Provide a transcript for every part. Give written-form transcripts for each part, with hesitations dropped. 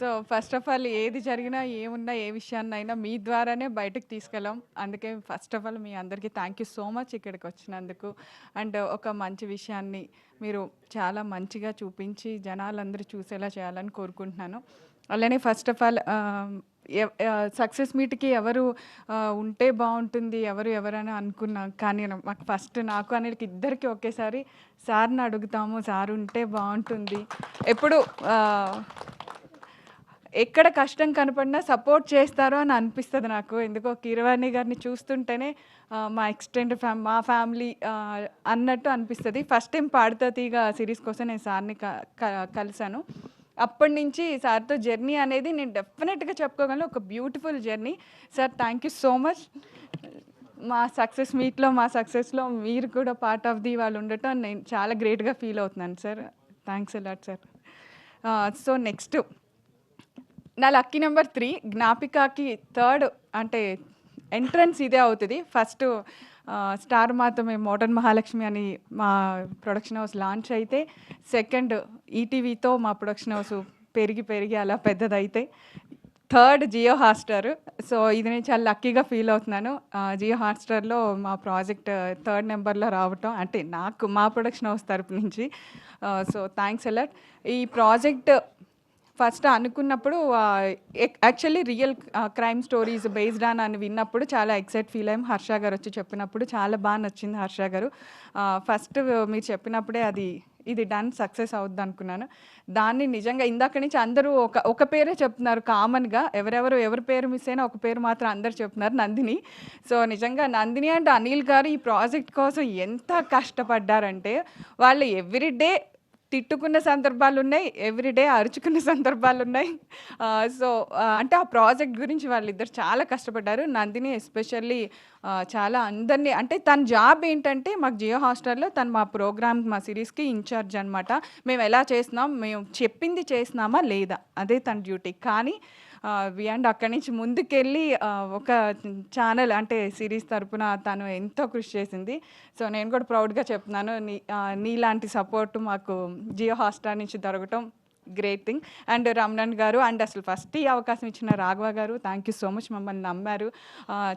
So, first of all ఏది జరిగినా, ఏమున్నా, ఏ విషయాన్నైనా మీ ద్వారానే బయటకు తీసుకెళ్ళాం. అందుకే ఫస్ట్ ఆఫ్ ఆల్ మీ అందరికీ థ్యాంక్ యూ సో మచ్ ఇక్కడికొచ్చినందుకు. అండ్ ఒక మంచి విషయాన్ని మీరు చాలా మంచిగా చూపించి జనాలందరూ చూసేలా చేయాలని కోరుకుంటున్నాను. అలానే ఫస్ట్ ఆఫ్ ఆల్ సక్సెస్ మీట్‌కి ఎవరు ఉంటే బావుంటుంది, ఎవరని అనుకున్నా. కానీ మాకు ఫస్ట్ నాకు అనిల్‌కి ఇద్దరికీ ఒకేసారి సార్‌ని అడుగుతాము. సార్ ఉంటే బావుంటుంది. ఎప్పుడు ఆహ్ ఎక్కడ కష్టం కనపడినా సపోర్ట్ చేస్తారు అని అనిపిస్తది నాకు. ఎందుకో కీరవాణి గారిని చూస్తుంటేనే మా మా ఫ్యామిలీ అన్నట్టు అనిపిస్తది. ఫస్ట్ టైం 'పాడుతా తీగ' సీరీస్ కోసం నేను సార్‌ని క క కలిసాను. అప్పటినుంచి సార్‌తో జర్నీ అనేది నేను డెఫినెట్‌గా చెప్పుకోగలను. ఒక beautiful journey. Sir thank you so much. మా సక్సెస్ మీట్‌లో, మా సక్సెస్‌లో మీరు కూడా పార్ట్ ఆఫ్ ది వాళ్ళు ఉండటం నేను చాలా గ్రేట్‌గా ఫీల్ అవుతున్నాను sir. Thanks a lot sir. So next నా లక్కీ నెంబర్ 3 జ్ఞాపికకి థర్డ్ అంటే ఎంట్రన్స్ ఇదే అవుతది. ఫస్ట్ స్టార్ మాతమే మోడర్న్ మహాలక్ష్మి అని మా ప్రొడక్షన్ హౌస్ లాంచ్ అయితే, సెకండ్ ఈటీవీతో మా ప్రొడక్షన్ హౌస్ పెరిగి అలా పెద్దదైతే, థర్డ్ జియో హాట్‌స్టార్. సో, ఇది నేను చాలా లక్కీగా ఫీల్ అవుతున్నాను. జియో హాట్‌స్టార్‌లో మా ప్రాజెక్ట్ థర్డ్ నెంబర్‌లో రావటం అంటే నాకు మా ప్రొడక్షన్ హౌస్ తరపు నుంచి. So, thanks a lot. ఈ ప్రాజెక్ట్ ఫస్ట్ అనుకున్నప్పుడు actually real crime stories based on అని విన్నప్పుడు చాలా ఎక్సైట్ ఫీల్ అయ్యాం. హర్ష గారు వచ్చి చెప్పినప్పుడు చాలా నచ్చింది హర్ష గారు. ఫస్ట్ మీరు చెప్పినప్పుడే ఇది డన్ సక్సెస్ అవుద్ది అనుకున్నాను. దాన్ని నిజంగా ఇందాక నుంచి అందరూ ఒక పేరే చెప్తున్నారు కామన్‌గా. ఎవరి పేరు మిస్ అయినా ఒక పేరు మాత్రం అందరూ చెప్తున్నారు నందిని. సో, నిజంగా నందిని అండ్ అనిల్ గారు ఈ ప్రాజెక్ట్ కోసం ఎంత కష్టపడ్డారంటే వాళ్ళు ఎవ్రీ డే తిట్టుకున్న సందర్భాలున్నాయి. ఎవ్రీడే అరుచుకున్న సందర్భాలున్నాయి. సో, అంటే ఆ ప్రాజెక్ట్ గురించి వాళ్ళిద్దరు చాలా కష్టపడ్డారు. నందిని ఎస్పెషల్లీ చాలా అందరిని అంటే తన జాబ్ ఏంటంటే మాకు జియో హాట్‌స్టార్‌లో తను మా ప్రోగ్రామ్, మా సీరీస్‌కి ఇన్‌చార్జ్ అనమాట. మేము ఎలా చేస్తున్నాం, మేము చెప్పింది చేస్తున్నామా లేదా అదే తన డ్యూటీ. కానీ అండ్ అక్కడి నుంచి ముందుకెళ్ళి ఒక ఛానల్ అంటే సీరీస్ తరపున తను ఎంతో కృషి చేసింది. సో, నేను కూడా ప్రౌడ్‌గా చెప్తున్నాను. నీలాంటి సపోర్ట్ మాకు జియో హాట్‌స్టార్ నుంచి దొరకటం గ్రేట్ థింగ్. అండ్ రమణన్ గారు అండ్ అసలు ఫస్ట్ ఈ అవకాశం ఇచ్చిన రాఘవ గారు థ్యాంక్ యూ సో మచ్. మమ్మల్ని నమ్మారు.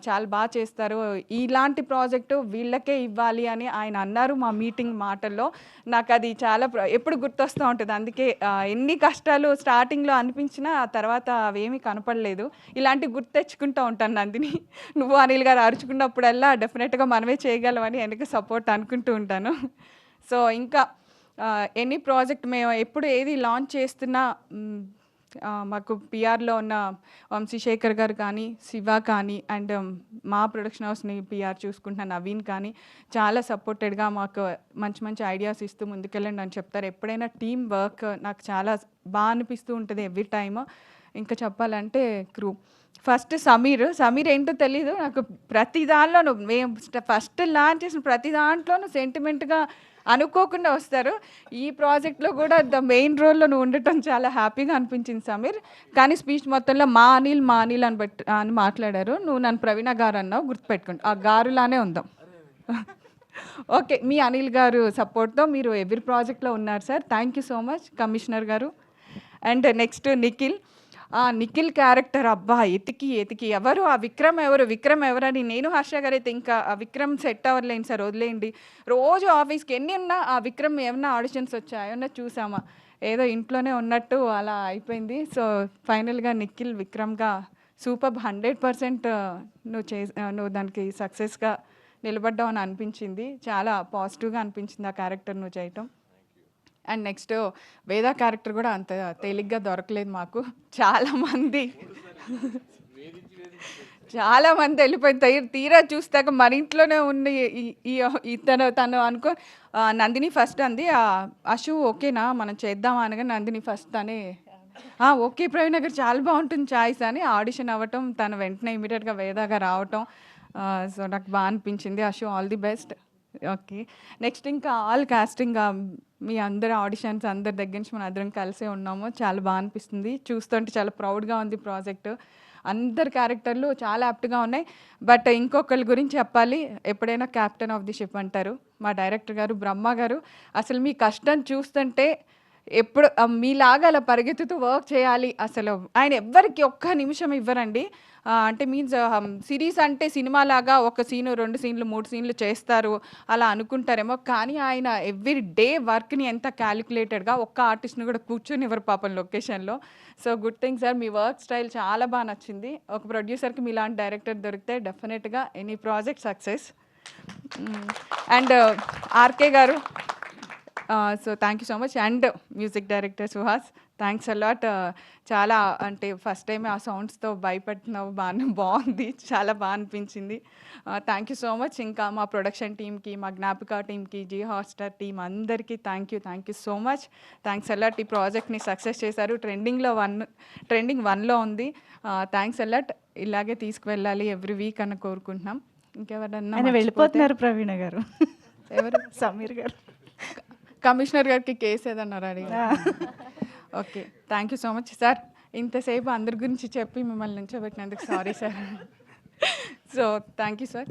చాలా చేస్తారు. ఇలాంటి ప్రాజెక్టు వీళ్ళకే ఇవ్వాలి అని ఆయన అన్నారు మా మీటింగ్ మాటల్లో. నాకది చాలా ఎప్పుడు గుర్తొస్తూ ఉంటది. అందుకే ఎన్ని కష్టాలు స్టార్టింగ్‌లో అనిపించినా ఆ తర్వాత అవేమీ కనపడలేదు. ఇలాంటివి గుర్తు తెచ్చుకుంటూ ఉంటాను నందిని. నువ్వు అనిల్ గారు అరుచుకున్నప్పుడల్లా డెఫినెట్‌గా మనమే చేయగలమని వెనక సపోర్ట్ అనుకుంటూ ఉంటాను. సో, ఇంకా ఎనీ ప్రాజెక్ట్ మేము ఎప్పుడు ఏది లాంచ్ చేస్తున్నా మాకు పిఆర్‌లో ఉన్న వంశీశేఖర్ గారు కానీ, శివ కానీ అండ్ మా ప్రొడక్షన్ హౌస్‌ని పిఆర్ చూసుకుంటున్న నవీన్ కానీ చాలా సపోర్టెడ్‌గా మాకు మంచి ఐడియాస్ ఇస్తూ ముందుకెళ్ళండి అని చెప్తారు. ఎప్పుడైనా టీమ్ వర్క్ నాకు చాలా అనిపిస్తూ ఉంటుంది ఎవ్రీ టైమ్. ఇంకా చెప్పాలంటే క్రూ. ఫస్ట్ సమీర్ ఏంటో తెలీదు. నాకు ప్రతి దానిలోనూ మేము ఫస్ట్ లాంచ్ చేసిన ప్రతి దాంట్లోనూ సెంటిమెంట్‌గా అనుకోకుండా వస్తారు. ఈ ప్రాజెక్ట్‌లో కూడా ద మెయిన్ రోల్‌లో నువ్వు ఉండటం చాలా హ్యాపీగా అనిపించింది సమీర్. కానీ స్పీచ్ మొత్తంలో మా అనిల్ అని మాట్లాడారు. నువ్వు నన్ను ప్రవీణ గారు అన్నావు గుర్తుపెట్టుకోండి. ఆ గారులానే ఉందాం. ఓకే. మీ అనిల్ గారు సపోర్ట్‌తో మీరు ఎవ్రీ ప్రాజెక్ట్‌లో ఉన్నారు sir. Thank you so much commissioner గారు. అండ్ నెక్స్ట్ నిఖిల్ క్యారెక్టర్ అబ్బా! ఎతికి ఎవరు ఆ విక్రమ్ ఎవరని నేను హర్ష గారైతే ఇంకా ఆ విక్రమ్ సెట్ అవ్వలేను సార్ వదిలేయండి. రోజు ఆఫీస్‌కి ఎన్ని ఉన్నా ఆ విక్రమ్ ఏమన్నా ఆడిషన్స్ వచ్చాయా? ఏమన్నా చూసామా? ఏదో ఇంట్లోనే ఉన్నట్టు అలా అయిపోయింది. సో, ఫైనల్‌గా నిఖిల్ విక్రమ్‌గా సూపర్బ్ 100% నువ్వు దానికి సక్సెస్‌గా నిలబడ్డావు అని అనిపించింది. చాలా పాజిటివ్‌గా అనిపించింది ఆ క్యారెక్టర్ నువ్వు చేయటం. అండ్ నెక్స్ట్ వేద క్యారెక్టర్ కూడా అంత తేలిగ్గా దొరకలేదు మాకు. చాలామంది వెళ్ళిపోయిన తీరా చూస్తాక మన ఇంట్లోనే ఉన్న తను అనుకో నందిని ఫస్ట్ అంది. అశు ఓకేనా మనం చేద్దామా అనగా నందిని ఫస్ట్ తనే ఓకే ప్రవీణ గారు చాలా బాగుంటుంది చాయిస్ అని ఆడిషన్ అవ్వటం, తను వెంటనే ఇమీడియట్గా వేదాగా రావటం. సో, నాకు అనిపించింది. Ashu all the best. Okay. Next ఇంకా ఆల్ కాస్టింగ్ మీ అందరి ఆడిషన్స్ అందరి దగ్గర నుంచి మనం అందరం కలిసే ఉన్నాము. చాలా అనిపిస్తుంది. చూస్తుంటే చాలా ప్రౌడ్‌గా ఉంది ప్రాజెక్ట్. అందరి క్యారెక్టర్లు చాలా యాప్ట్‌గా ఉన్నాయి. బట్ ఇంకొకళ్ళ గురించి చెప్పాలి. ఎప్పుడైనా కెప్టెన్ ఆఫ్ ది షిప్ అంటారు. మా డైరెక్టర్ గారు బ్రహ్మ గారు. అసలు మీ కష్టం చూస్తుంటే ఎప్పుడు మీలాగా అలా పరిగెత్తుతూ వర్క్ చేయాలి అసలు. ఆయన ఎవ్వరికి ఒక్క నిమిషం ఇవ్వరండి. అంటే మీన్స్ సిరీస్ అంటే సినిమాలాగా ఒక సీను, 2 సీన్లు, 3 సీన్లు చేస్తారు అలా అనుకుంటారేమో. కానీ ఆయన ఎవ్రీ డే వర్క్‌ని ఎంత కాలిక్యులేటెడ్‌గా ఒక్క ఆర్టిస్ట్‌ని కూడా కూర్చొనివ్వరు పాపం లొకేషన్‌లో. So, good thing sir. మీ వర్క్ స్టైల్ చాలా నచ్చింది. ఒక ప్రొడ్యూసర్‌కి మీలాంటి డైరెక్టర్ దొరికితే డెఫినిట్‌గా any project success. And RK గారు, so thank you so much. And music director Suhas, thanks a lot. చాలా అంటే ఫస్ట్ టైం ఆ సౌండ్స్తో భయపెట్టినావు, బాగుంది, చాలా బాగా అనిపించింది. Thank you so much. ఇంకా మా ప్రొడక్షన్ టీమ్కి, మా జ్ఞాపిక టీమ్కి, జీ హాట్‌స్టార్ టీమ్ అందరికీ thank you so much. Thanks a lot. ఈ ప్రాజెక్ట్ని సక్సెస్ చేశారు. ట్రెండింగ్ వన్లో ఉంది. Thanks a lot. ఇలాగే తీసుకువెళ్ళాలి ఎవ్రీ వీక్ అని కోరుకుంటున్నాం. ఇంకెవరన్నా ఆయన వెళ్ళిపోతున్నారు ప్రవీణ గారు. ఎవరు? సమీర్ గారు. కమిషనర్ గారికి కేసు ఏదన్నా ready. Okay, thank you so much sir. ఇంతసేపు అందరి గురించి చెప్పి మిమ్మల్ని నుంచోబెట్టినందుకు sorry sir. So thank you sir.